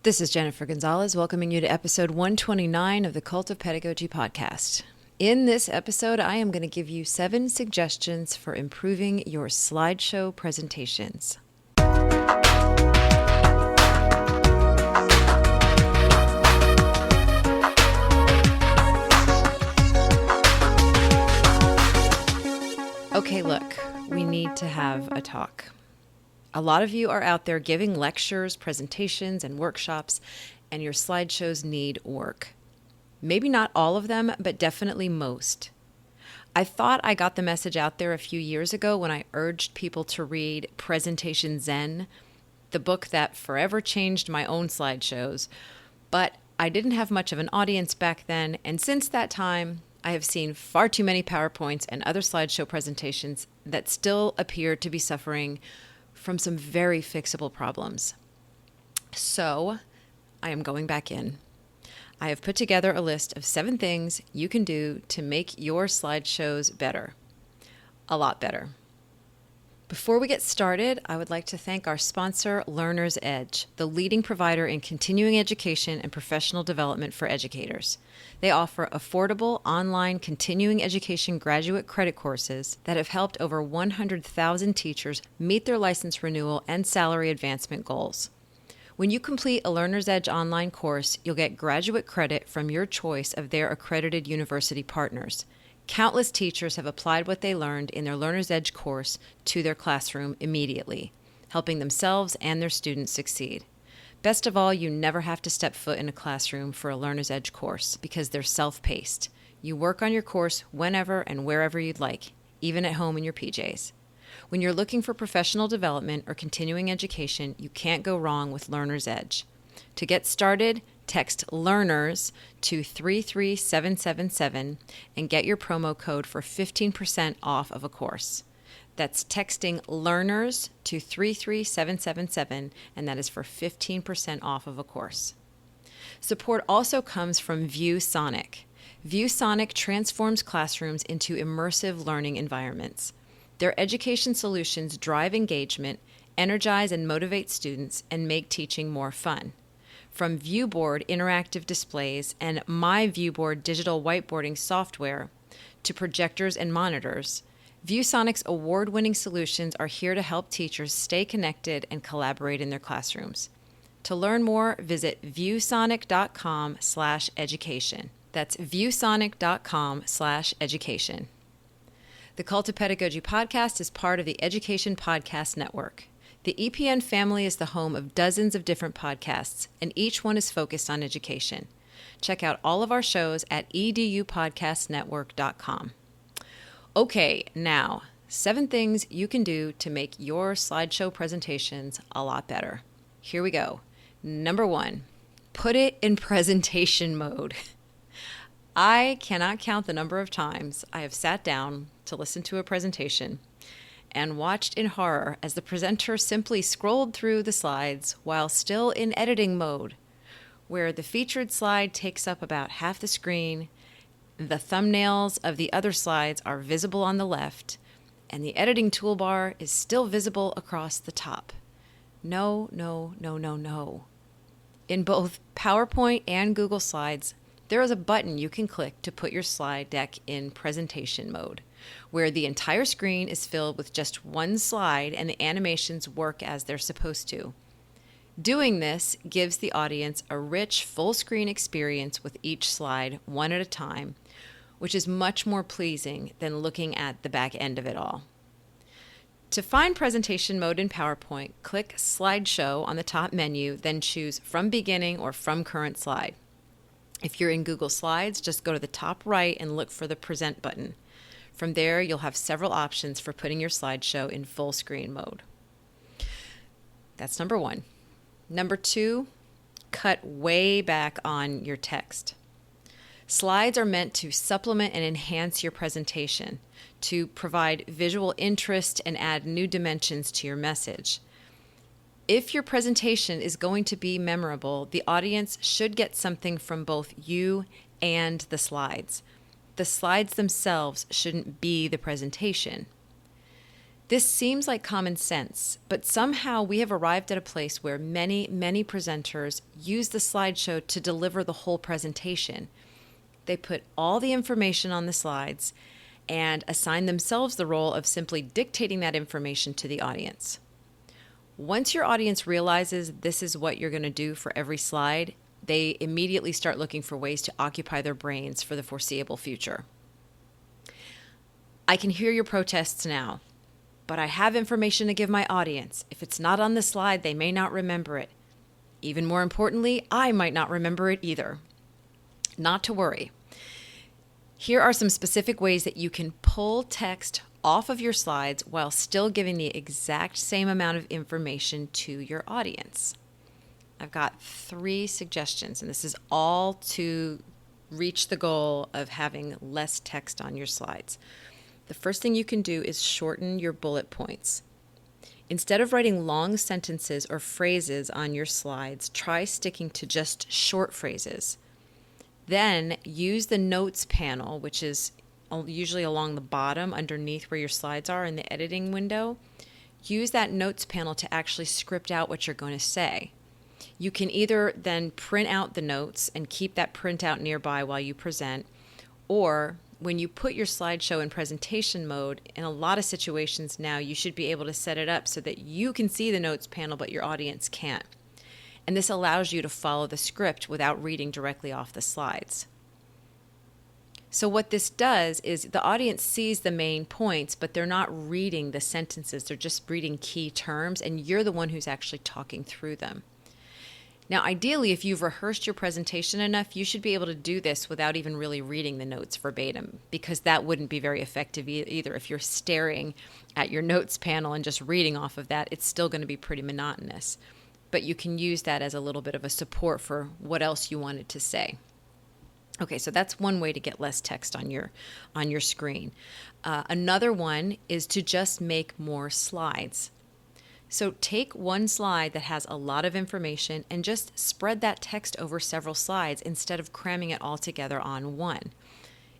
This is Jennifer Gonzalez welcoming you to episode 129 of the Cult of Pedagogy podcast. In this episode, I am going to give you 7 suggestions for improving your slideshow presentations. Okay, look, we need to have a talk. A lot of you are out there giving lectures, presentations, and workshops, and your slideshows need work. Maybe not all of them, but definitely most. I thought I got the message out there a few years ago when I urged people to read Presentation Zen, the book that forever changed my own slideshows, but I didn't have much of an audience back then, and since that time, I have seen far too many PowerPoints and other slideshow presentations that still appear to be suffering from some very fixable problems. So I am going back in. I have put together a list of 7 things you can do to make your slideshows better. A lot better. Before we get started, I would like to thank our sponsor, Learner's Edge, the leading provider in continuing education and professional development for educators. They offer affordable online continuing education graduate credit courses that have helped over 100,000 teachers meet their license renewal and salary advancement goals. When you complete a Learner's Edge online course, you'll get graduate credit from your choice of their accredited university partners. Countless teachers have applied what they learned in their Learner's Edge course to their classroom immediately, helping themselves and their students succeed. Best of all, you never have to step foot in a classroom for a Learner's Edge course because they're self-paced. You work on your course whenever and wherever you'd like, even at home in your PJs. When you're looking for professional development or continuing education, you can't go wrong with Learner's Edge. To get started, text LEARNERS to 33777 and get your promo code for 15% off of a course. That's texting LEARNERS to 33777, and that is for 15% off of a course. Support also comes from ViewSonic. ViewSonic transforms classrooms into immersive learning environments. Their education solutions drive engagement, energize and motivate students, and make teaching more fun. From Viewboard interactive displays and My Viewboard digital whiteboarding software to projectors and monitors, ViewSonic's award-winning solutions are here to help teachers stay connected and collaborate in their classrooms. To learn more, visit viewsonic.com/education. That's viewsonic.com/education. The Cult of Pedagogy podcast is part of the Education Podcast Network. The EPN family is the home of dozens of different podcasts, and each one is focused on education. Check out all of our shows at edupodcastnetwork.com. Okay, now, 7 things you can do to make your slideshow presentations a lot better. Here we go. Number 1, put it in presentation mode. I cannot count the number of times I have sat down to listen to a presentation and watched in horror as the presenter simply scrolled through the slides while still in editing mode, where the featured slide takes up about half the screen, the thumbnails of the other slides are visible on the left, and the editing toolbar is still visible across the top. No, no, no, no, no. In both PowerPoint and Google Slides, there is a button you can click to put your slide deck in presentation mode, where the entire screen is filled with just one slide and the animations work as they're supposed to. Doing this gives the audience a rich full-screen experience with each slide, one at a time, which is much more pleasing than looking at the back end of it all. To find presentation mode in PowerPoint, click Slideshow on the top menu, then choose From Beginning or From Current Slide. If you're in Google Slides, just go to the top right and look for the Present button. From there, you'll have several options for putting your slideshow in full screen mode. That's number 1. Number 2, cut way back on your text. Slides are meant to supplement and enhance your presentation, to provide visual interest and add new dimensions to your message. If your presentation is going to be memorable, the audience should get something from both you and the slides. The slides themselves shouldn't be the presentation. This seems like common sense, but somehow we have arrived at a place where many, many presenters use the slideshow to deliver the whole presentation. They put all the information on the slides and assign themselves the role of simply dictating that information to the audience. Once your audience realizes this is what you're going to do for every slide, they immediately start looking for ways to occupy their brains for the foreseeable future. I can hear your protests now, but I have information to give my audience. If it's not on the slide, they may not remember it. Even more importantly, I might not remember it either. Not to worry. Here are some specific ways that you can pull text off of your slides while still giving the exact same amount of information to your audience. I've got 3 suggestions, and this is all to reach the goal of having less text on your slides. The first thing you can do is shorten your bullet points. Instead of writing long sentences or phrases on your slides, try sticking to just short phrases. Then use the notes panel, which is usually along the bottom underneath where your slides are in the editing window. Use that notes panel to actually script out what you're going to say. You can either then print out the notes and keep that printout nearby while you present, or when you put your slideshow in presentation mode, in a lot of situations now, you should be able to set it up so that you can see the notes panel, but your audience can't. And this allows you to follow the script without reading directly off the slides. So what this does is the audience sees the main points, but they're not reading the sentences. They're just reading key terms, and you're the one who's actually talking through them. Now, ideally, if you've rehearsed your presentation enough, you should be able to do this without even really reading the notes verbatim, because that wouldn't be very effective either. If you're staring at your notes panel and just reading off of that, it's still going to be pretty monotonous. But you can use that as a little bit of a support for what else you wanted to say. Okay, so that's one way to get less text on your screen. Another one is to just make more slides. So take one slide that has a lot of information and just spread that text over several slides instead of cramming it all together on one.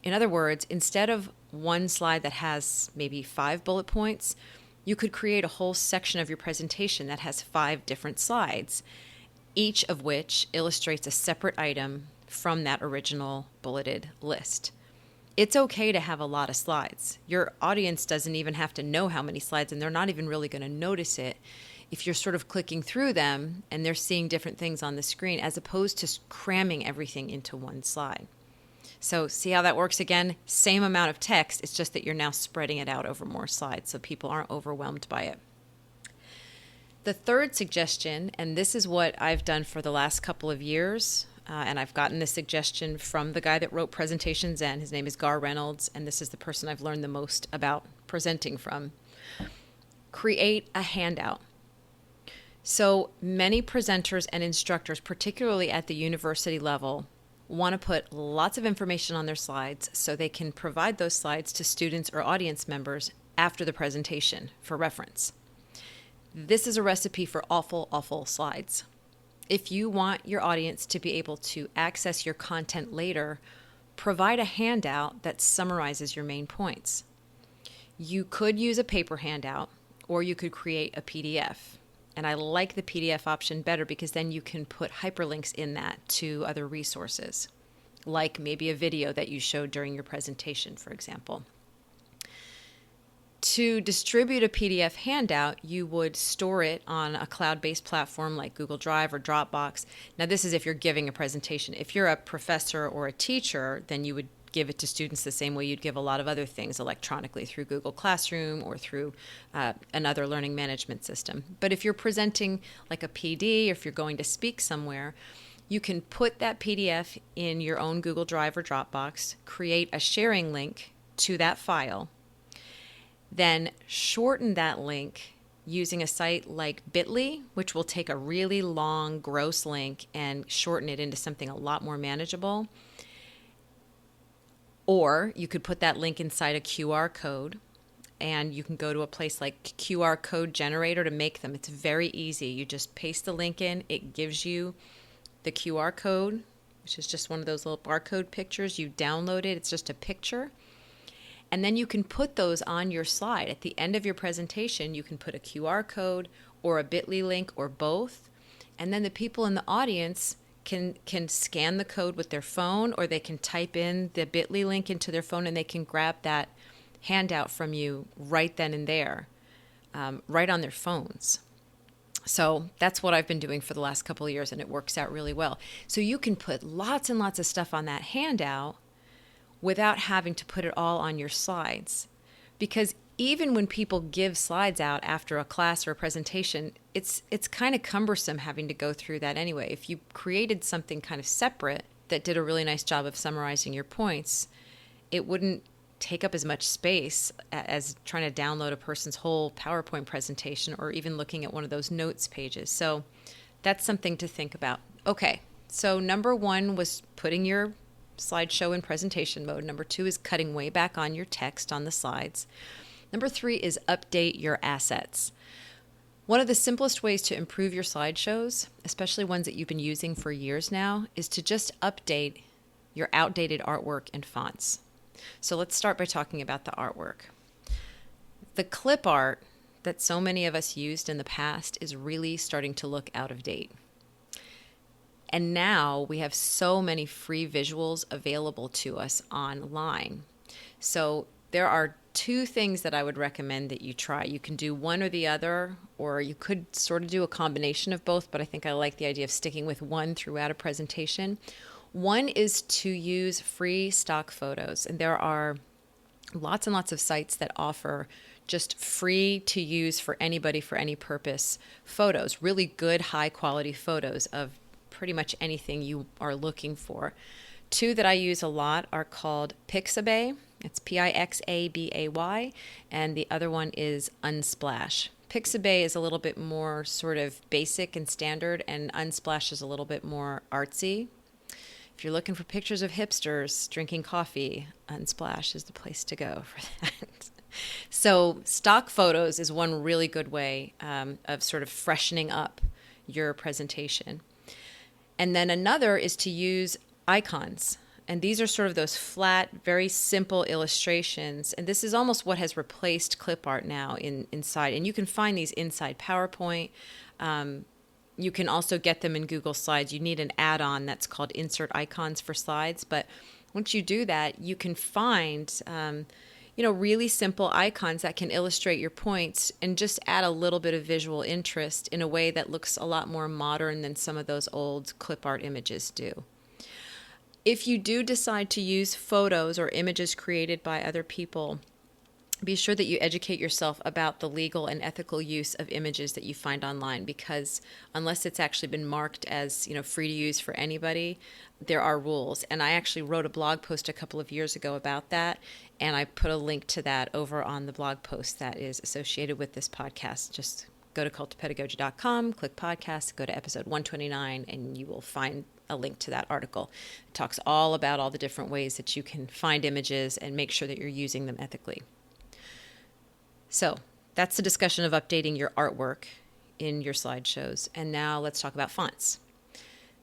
In other words, instead of one slide that has maybe 5 bullet points, you could create a whole section of your presentation that has 5 different slides, each of which illustrates a separate item from that original bulleted list. It's okay to have a lot of slides. Your audience doesn't even have to know how many slides, and they're not even really going to notice it if you're sort of clicking through them and they're seeing different things on the screen as opposed to cramming everything into one slide. So see how that works again? Same amount of text, it's just that you're now spreading it out over more slides so people aren't overwhelmed by it. The third suggestion, and this is what I've done for the last couple of years, and I've gotten this suggestion from the guy that wrote Presentation Zen. His name is Gar Reynolds, and this is the person I've learned the most about presenting from. Create a handout. So many presenters and instructors, particularly at the university level, want to put lots of information on their slides so they can provide those slides to students or audience members after the presentation for reference. This is a recipe for awful slides. If you want your audience to be able to access your content later, provide a handout that summarizes your main points. You could use a paper handout, or you could create a PDF. And I like the PDF option better because then you can put hyperlinks in that to other resources, like maybe a video that you showed during your presentation, for example. To distribute a PDF handout, you would store it on a cloud-based platform like Google Drive or Dropbox. Now, this is if you're giving a presentation. If you're a professor or a teacher, then you would give it to students the same way you'd give a lot of other things electronically through Google Classroom or through another learning management system. But if you're presenting like a PD, or if you're going to speak somewhere, you can put that PDF in your own Google Drive or Dropbox, create a sharing link to that file, then shorten that link using a site like Bitly, which will take a really long, gross link and shorten it into something a lot more manageable. Or you could put that link inside a QR code, and you can go to a place like QR Code Generator to make them. It's very easy. You just paste the link in. It gives you the QR code, which is just one of those little barcode pictures. You download it. It's just a picture. And then you can put those on your slide. At the end of your presentation, you can put a QR code or a bit.ly link or both. And then the people in the audience can scan the code with their phone, or they can type in the bit.ly link into their phone, and they can grab that handout from you right then and there, right on their phones. So that's what I've been doing for the last couple of years, and it works out really well. So you can put lots and lots of stuff on that handout without having to put it all on your slides. Because even when people give slides out after a class or a presentation, it's kind of cumbersome having to go through that anyway. If you created something kind of separate that did a really nice job of summarizing your points, it wouldn't take up as much space as trying to download a person's whole PowerPoint presentation or even looking at one of those notes pages. So that's something to think about. Okay, so number 1 was putting your slideshow in presentation mode. Number 2 is cutting way back on your text on the slides. Number 3 is update your assets. One of the simplest ways to improve your slideshows, especially ones that you've been using for years now, is to just update your outdated artwork and fonts. So let's start by talking about the artwork. The clip art that so many of us used in the past is really starting to look out of date. And now we have so many free visuals available to us online. So there are 2 things that I would recommend that you try. You can do one or the other, or you could sort of do a combination of both, but I think I like the idea of sticking with one throughout a presentation. One is to use free stock photos, and there are lots and lots of sites that offer just free to use for anybody for any purpose photos, really good high quality photos of pretty much anything you are looking for. 2 that I use a lot are called Pixabay. It's Pixabay, and the other one is Unsplash. Pixabay is a little bit more sort of basic and standard, and Unsplash is a little bit more artsy. If you're looking for pictures of hipsters drinking coffee, Unsplash is the place to go for that. So stock photos is one really good way of sort of freshening up your presentation. And then another is to use icons. And these are sort of those flat, very simple illustrations. And this is almost what has replaced clip art now inside. And you can find these inside PowerPoint. You can also get them in Google Slides. You need an add-on that's called Insert Icons for Slides. But once you do that, you can find really simple icons that can illustrate your points and just add a little bit of visual interest in a way that looks a lot more modern than some of those old clip art images do. If you do decide to use photos or images created by other people, be sure that you educate yourself about the legal and ethical use of images that you find online, because unless it's actually been marked as free to use for anybody, there are rules. And I actually wrote a blog post a couple of years ago about that, and I put a link to that over on the blog post that is associated with this podcast. Just go to cultofpedagogy.com, click podcast, go to episode 129, and you will find a link to that article. It talks all about all the different ways that you can find images and make sure that you're using them ethically. So that's the discussion of updating your artwork in your slideshows. And now let's talk about fonts.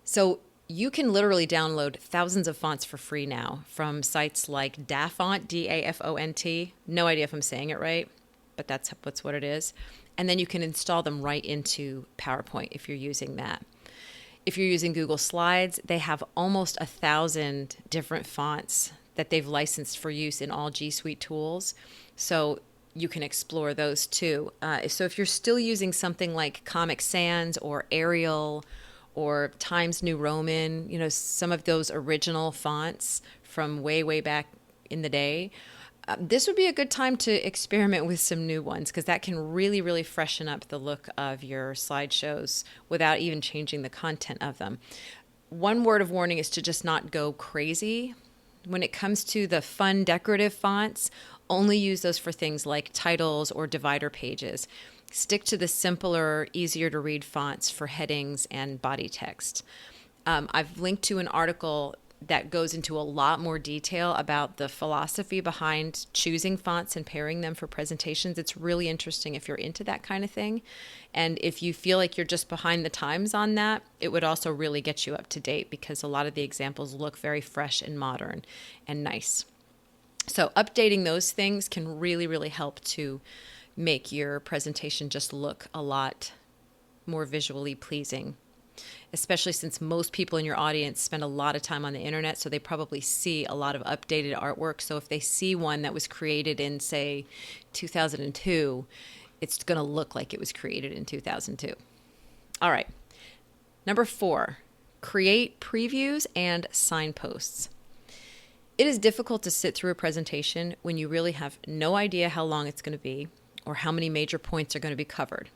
So you can literally download thousands of fonts for free now from sites like Dafont, Dafont. No idea if I'm saying it right, but that's what it is. And then you can install them right into PowerPoint if you're using that. If you're using Google Slides, they have almost 1,000 different fonts that they've licensed for use in all G Suite tools. So you can explore those too. So if you're still using something like Comic Sans or Arial or Times New Roman, some of those original fonts from way, way back in the day, this would be a good time to experiment with some new ones, because that can really, really freshen up the look of your slideshows without even changing the content of them. One word of warning is to just not go crazy. When it comes to the fun decorative fonts, only use those for things like titles or divider pages. Stick to the simpler, easier to read fonts for headings and body text. I've linked to an article that goes into a lot more detail about the philosophy behind choosing fonts and pairing them for presentations. It's really interesting if you're into that kind of thing. And if you feel like you're just behind the times on that, it would also really get you up to date, because a lot of the examples look very fresh and modern and nice. So updating those things can really, really help to make your presentation just look a lot more visually pleasing, especially since most people in your audience spend a lot of time on the internet, so they probably see a lot of updated artwork. So if they see one that was created in, say, 2002, it's going to look like it was created in 2002. All right. Number 4, create previews and signposts. It is difficult to sit through a presentation when you really have no idea how long it's going to be or how many major points are going to be covered.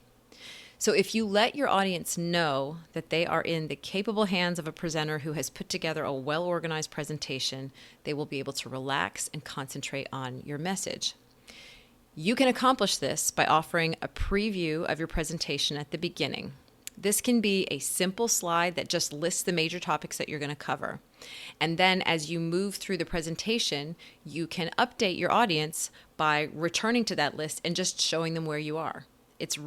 So if you let your audience know that they are in the capable hands of a presenter who has put together a well-organized presentation, they will be able to relax and concentrate on your message. You can accomplish this by offering a preview of your presentation at the beginning. This can be a simple slide that just lists the major topics that you're going to cover. And then as you move through the presentation, you can update your audience by returning to that list and just showing them where you are. It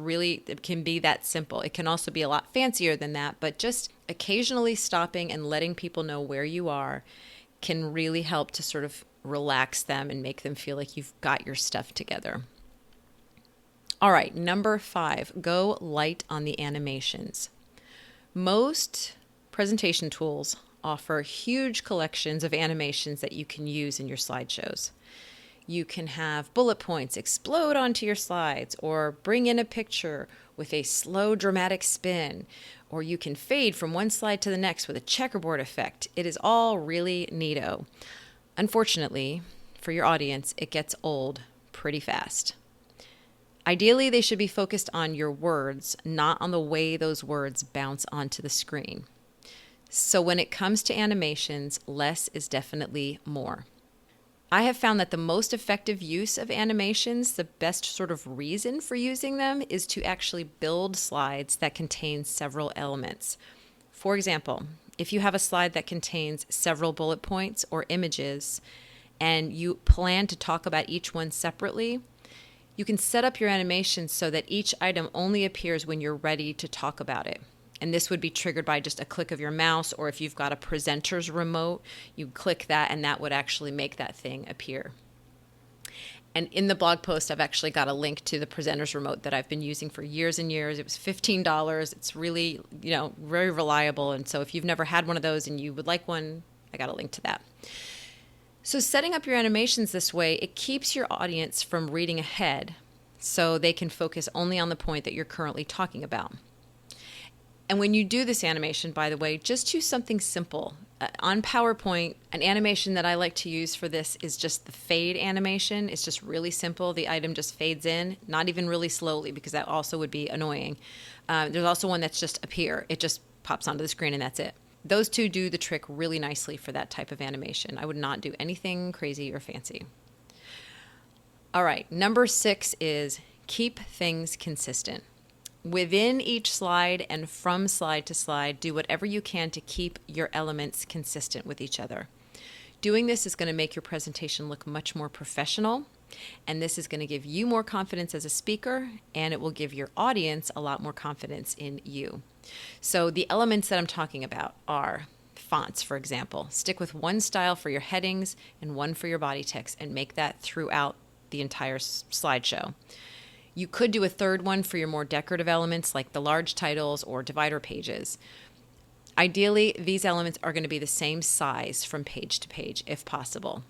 can be that simple. It can also be a lot fancier than that, but just occasionally stopping and letting people know where you are can really help to sort of relax them and make them feel like you've got your stuff together. All right, number 5, go light on the animations. Most presentation tools offer huge collections of animations that you can use in your slideshows. You can have bullet points explode onto your slides, or bring in a picture with a slow dramatic spin, or you can fade from one slide to the next with a checkerboard effect. It is all really neato. Unfortunately, for your audience, it gets old pretty fast. Ideally, they should be focused on your words, not on the way those words bounce onto the screen. So when it comes to animations, less is definitely more. I have found that the most effective use of animations, the best sort of reason for using them, is to actually build slides that contain several elements. For example, if you have a slide that contains several bullet points or images, and you plan to talk about each one separately, you can set up your animation so that each item only appears when you're ready to talk about it. And this would be triggered by just a click of your mouse, or if you've got a presenter's remote, you click that and that would actually make that thing appear. And in the blog post, I've actually got a link to the presenter's remote that I've been using for years and years. It was $15. It's really, very reliable. And so if you've never had one of those and you would like one, I got a link to that. So setting up your animations this way, it keeps your audience from reading ahead so they can focus only on the point that you're currently talking about. And when you do this animation, by the way, just use something simple. On PowerPoint, an animation that I like to use for this is just the fade animation. It's just really simple. The item just fades in, not even really slowly, because that also would be annoying. There's also one that's just appear. It just pops onto the screen and that's it. Those two do the trick really nicely for that type of animation. I would not do anything crazy or fancy. All right, number 6 is keep things consistent. Within each slide and from slide to slide, do whatever you can to keep your elements consistent with each other. Doing this is going to make your presentation look much more professional, and this is going to give you more confidence as a speaker, and it will give your audience a lot more confidence in you. So the elements that I'm talking about are fonts, for example. Stick with one style for your headings and one for your body text, and make that throughout the entire slideshow. You could do a third one for your more decorative elements like the large titles or divider pages. Ideally, these elements are going to be the same size from page to page if possible.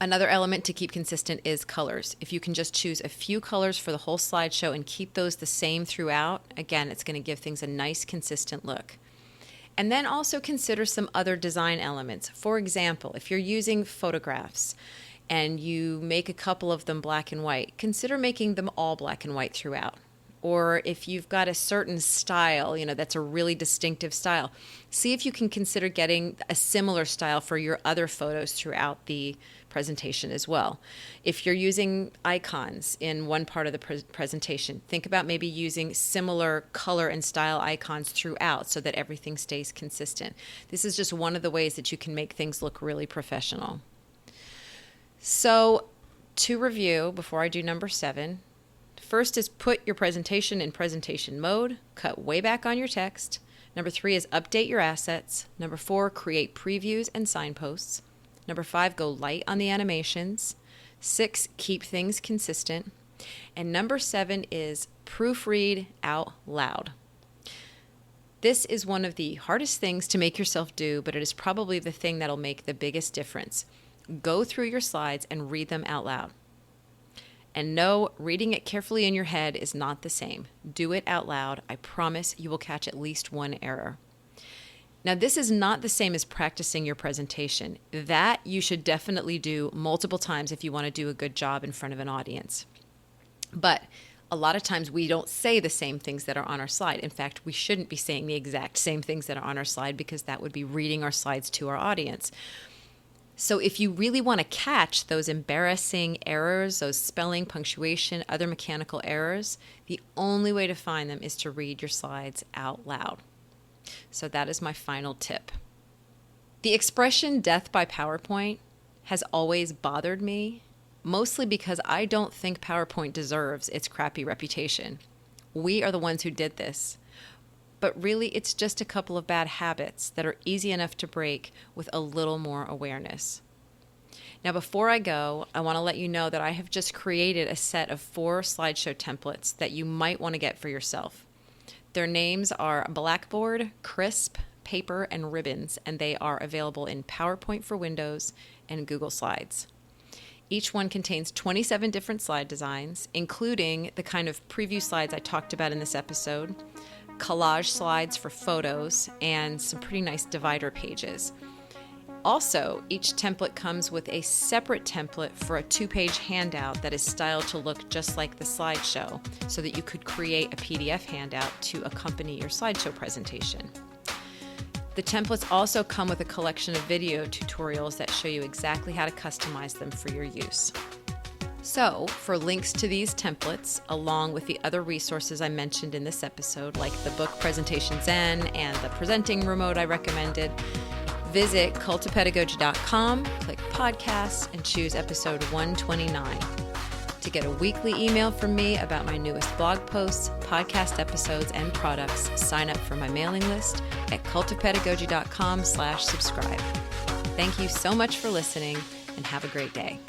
Another element to keep consistent is colors. If you can just choose a few colors for the whole slideshow and keep those the same throughout, again, it's going to give things a nice, consistent look. And then also consider some other design elements. For example, if you're using photographs and you make a couple of them black and white, consider making them all black and white throughout. Or if you've got a certain style, that's a really distinctive style, see if you can consider getting a similar style for your other photos throughout the presentation as well. If you're using icons in one part of the presentation, think about maybe using similar color and style icons throughout so that everything stays consistent. This is just one of the ways that you can make things look really professional. So to review, before I do number 7, first is put your presentation in presentation mode, cut way back on your text. Number 3 is update your assets. Number 4, create previews and signposts. Number 5, go light on the animations. 6, keep things consistent. And number 7 is proofread out loud. This is one of the hardest things to make yourself do, but it is probably the thing that'll make the biggest difference. Go through your slides and read them out loud. And no, reading it carefully in your head is not the same. Do it out loud. I promise you will catch at least one error. Now, this is not the same as practicing your presentation. That you should definitely do multiple times if you want to do a good job in front of an audience. But a lot of times we don't say the same things that are on our slide. In fact, we shouldn't be saying the exact same things that are on our slide because that would be reading our slides to our audience. So if you really want to catch those embarrassing errors, those spelling, punctuation, other mechanical errors, the only way to find them is to read your slides out loud. So that is my final tip. The expression death by PowerPoint has always bothered me, mostly because I don't think PowerPoint deserves its crappy reputation. We are the ones who did this. But really, it's just a couple of bad habits that are easy enough to break with a little more awareness. Now, before I go, I want to let you know that I have just created a set of 4 slideshow templates that you might want to get for yourself. Their names are Blackboard, Crisp, Paper, and Ribbons, and they are available in PowerPoint for Windows and Google Slides. Each one contains 27 different slide designs, including the kind of preview slides I talked about in this episode, collage slides for photos, and some pretty nice divider pages. Also, each template comes with a separate template for a 2-page handout that is styled to look just like the slideshow, so that you could create a PDF handout to accompany your slideshow presentation. The templates also come with a collection of video tutorials that show you exactly how to customize them for your use. So, for links to these templates, along with the other resources I mentioned in this episode, like the book Presentation Zen and the presenting remote I recommended, visit cultofpedagogy.com, click podcasts, and choose episode 129. To get a weekly email from me about my newest blog posts, podcast episodes, and products, sign up for my mailing list at cultofpedagogy.com/subscribe. Thank you so much for listening, and have a great day.